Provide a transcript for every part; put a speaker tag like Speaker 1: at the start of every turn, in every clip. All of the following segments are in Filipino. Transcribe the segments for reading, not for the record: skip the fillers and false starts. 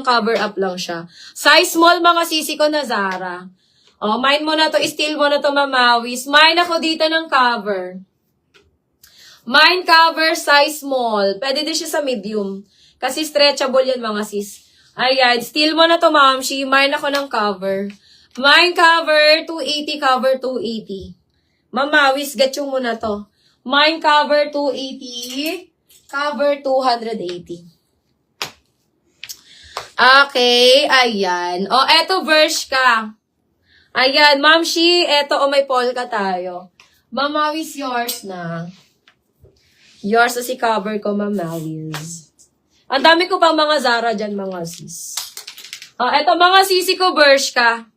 Speaker 1: cover up lang siya. Size small mga sisi ko na Zara. Oh, mine mo na to, steal mo na to, mamawis. Mine ako dito ng cover. Mine cover, size small. Pwede din siya sa medium. Kasi stretchable yan mga sis. Ayan, steal mo na to, mamshi. Mine ako ng cover. Mine cover, 280, cover 280. Mamawis, gatyong mo na to. Mine cover, 280, cover 280. Okay, ayan. O, eto Bershka. Ayan, Ma'am Shi, eto may polka tayo. Mamawis yours na. Yours na si cover ko, mamawis. Ang dami ko pang mga Zara dyan, mga sis. Eto mga sisi ko, Bershka.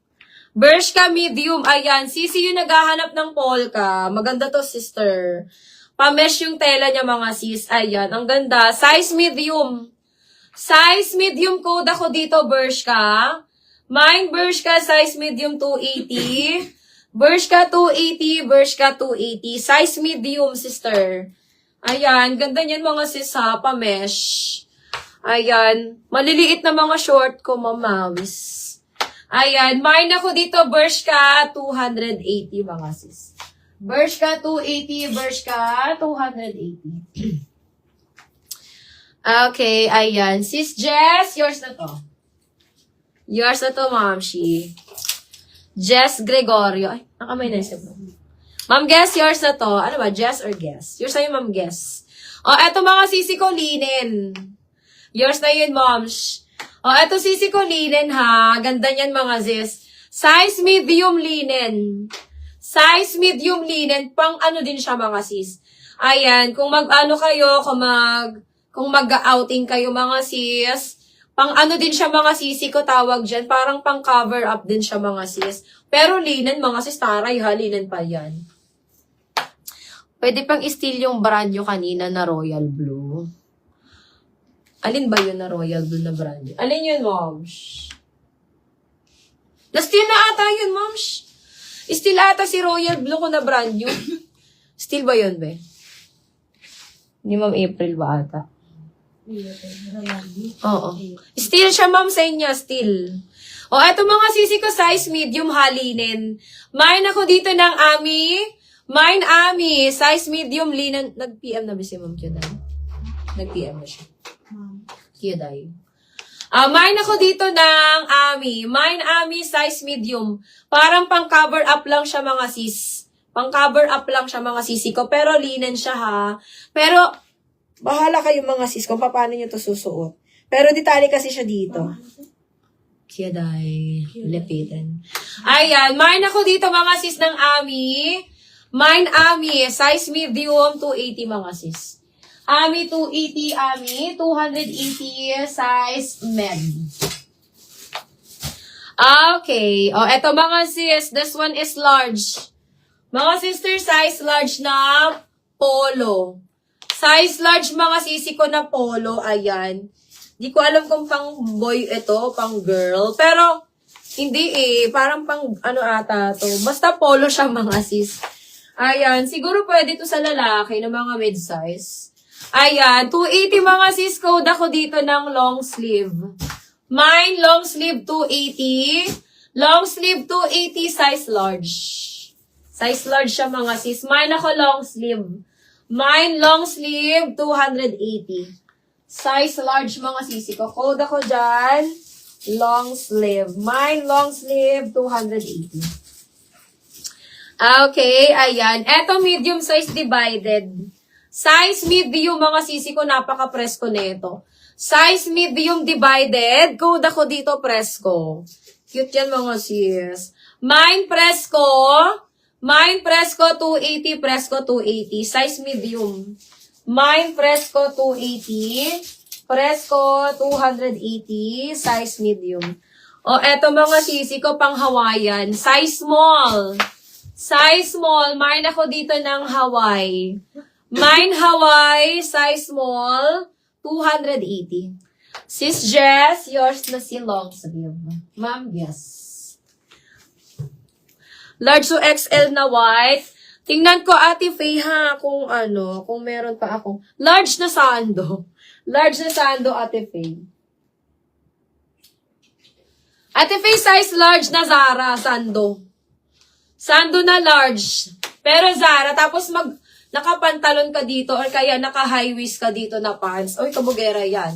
Speaker 1: Bershka medium, ayan. Sisi yung naghahanap ng polka. Maganda to, sister. Pamesh yung tela niya, mga sis. Ayan, ang ganda. Size medium. Size medium code ako dito, Bershka. Mine, Bershka, size medium 280. Bershka 280, Bershka 280. Size medium, sister. Ayan, ganda niyan mga sis ha, pamesh. Ayan, maliliit na mga short ko, mamawis. Ayan, mine ako dito, Bershka 280 mga sis. Bershka 280, Bershka 280. Okay, ayan. Sis Jess, yours na to. Yours na to, Ma'am Shi. Jess Gregorio. Ay, nakamay na siya. Ma'am Guess, yours na to. Ano ba? Jess or Guess? Yours na yun, Ma'am Guess. O, eto mga sisi ko, linen. Yours na yun, Ma'am. O, eto sisi ko, linen, ha. Ganda niyan, mga sis. Size medium linen. Size medium linen. Pang ano din siya, mga sis. Ayan, kung mag-ano kayo, kung mag-outing kayo, mga sis, pang ano din siya mga sisi ko tawag dyan. Parang pang cover up din siya mga sis. Pero linen mga sis, taray ha, linen pa yan. Pwede pang steal yung brand nyo kanina na Royal Blue. Alin ba yun na Royal Blue na brand nyo? Alin yun, moms? Na-steal na ata yun, moms. Steal ata si Royal Blue ko na brand nyo. Steal ba yun, be? Ni Ma'am April ba ata? Oo. Still siya, ma'am, sa inyo. Still. O, eto mga sisi ko, size medium, halinen. Mine ako dito ng Ami. Mine Ami. Size medium, linen. Nag-PM na ba si Ma'am Kyoday? Nag-PM na siya. Kyoday. Mine ako dito ng Ami. Mine Ami, size medium. Parang pang cover up lang siya, mga sis. Pang cover up lang siya, mga sisi ko. Pero linen siya, ha. Pero, bahala kayo mga sis kung paano nyo to susuot. Pero detalye kasi siya dito. Kiyaday. Lapitan. Ayan. Mine ako dito mga sis ng Ami. Mine Ami. Size medium 280 mga sis. Ami 280. Ami 280. Size med. Okay. O, eto mga sis. This one is large. Mga sister, size large na polo. Size large mga sisi ko na polo, ayan. Di ko alam kung pang boy ito, pang girl. Pero, hindi parang pang ano ata to. Basta polo siya mga sis. Ayan, siguro pwede to sa lalaki na mga mid-size. Ayan, 280 mga sis, code ako dito ng long sleeve. Mine, long sleeve 280. Long sleeve 280, size large. Size large siya mga sis. Mine ako long sleeve. Mine, long sleeve, 280. Size large, mga sisi ko. Code ako dyan, long sleeve. Mine, long sleeve, 280. Okay, ayan. Eto, medium size divided. Size medium, mga sisi ko, napaka-presko nito. Size medium divided. Code ako dito, presko. Cute yan, mga sis. Mine, presko. Mine Presco 280, Presco 280, size medium. Mine Presco 280, Presco 280, size medium. O, eto mga sisi ko pang Hawaiian, size small. Size small, mine ako dito ng Hawaii. Mine Hawaii, size small, 280. Sis Jess, yours na si long sleeve. Ma'am, yes. Large to XL na white. Tingnan ko, Ate Faye, ha, kung meron pa akong large na sando. Large na sando, Ate Faye. Ate Faye, size large na Zara, Sando. Sando na large. Pero Zara, tapos nakapantalon ka dito or kaya naka-high waist ka dito na pants. Uy, kabugera yan.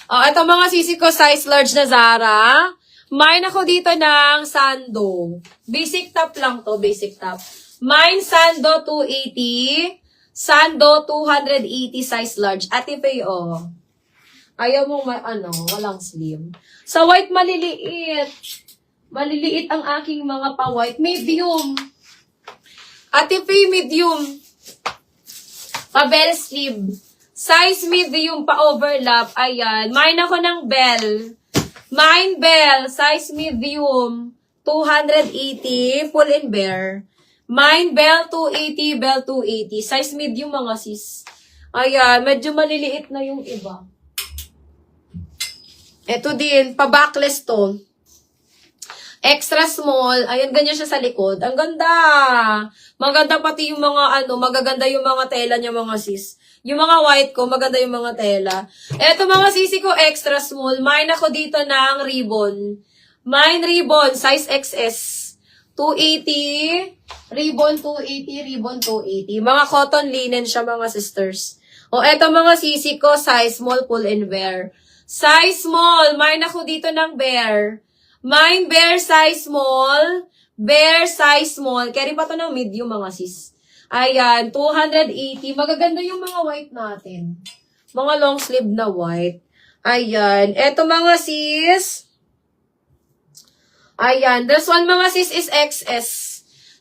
Speaker 1: Ito mga sisi ko, size large na Zara. Mine ako dito ng Sando. Basic top lang to, basic top. Mine Sando 280. Sando 280 size large. Ate Faye, ayaw mong walang slim. Sa white, maliliit. Maliliit ang aking mga pa-white. Medium. Ate Faye, medium. Pa-bell sleeve. Size medium pa-overlap. Ayan. Mine ako ng bell. Mine bell. Size medium. 280. Full and bare. Mine bell 280. Bell 280. Size medium mga sis. Ayan. Medyo maliliit na yung iba. Ito din, pa-backless to. Extra small. Ayan, ganyan siya sa likod. Ang ganda. Maganda pati yung mga magaganda yung mga tela niya mga sis. Yung mga white ko, maganda yung mga tela. Ito mga sisi ko, extra small. Mine ako dito ng ribbon. Mine ribbon, size XS. 280. Ribbon 280, ribbon 280. Mga cotton linen siya mga sisters. Eto mga sisi ko, size small, pull and bear. Size small. Mine ako dito ng bear. Mine bear size small. Bear size small. Carry pa to ng medium mga sis. Ayan. 280. Magaganda yung mga white natin. Mga long sleeve na white. Ayan. Eto mga sis. Ayan. This one mga sis is XS.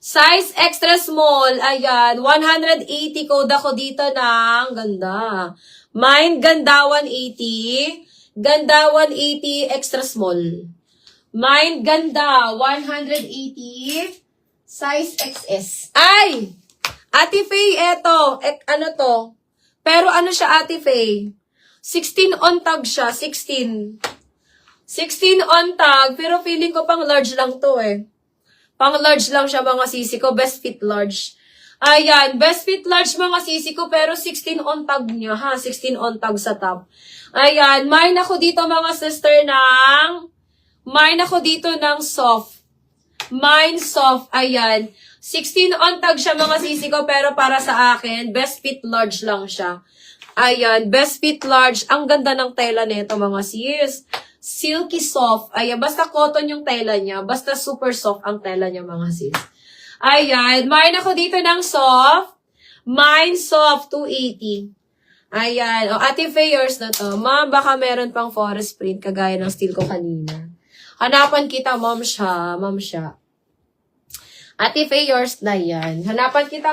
Speaker 1: Size extra small. Ayan. 180 code ako dito ng ganda. Mine ganda 180. Ganda 180 extra small. Mine ganda 180 size XS. Ay! Ate Faye, eto. Ano to? Pero ano siya, Ate Faye? 16 on tag siya. 16 on tag. Pero feeling ko pang large lang to Pang large lang siya mga sisi ko. Best fit large. Ayan. Best fit large mga sisi ko. Pero 16 on tag niya ha. 16 on tag sa top. Ayan, mine ako dito mga sister mine ako dito ng soft. Mine soft, ayan. 16 on tag siya mga sisi ko, pero para sa akin, best fit large lang siya. Ayan, best fit large. Ang ganda ng tela nito mga sis. Silky soft. Ayan, basta cotton yung tela niya. Basta super soft ang tela niya mga sis. Ayan, mine ako dito ng soft. Mine soft, 280. Ayan. Ate Faye, yours na to. Ma'am, baka meron pang forest print kagaya ng style ko kanina. Hanapan kita, ma'am siya. Ate Faye, yours na yan. Hanapan kita.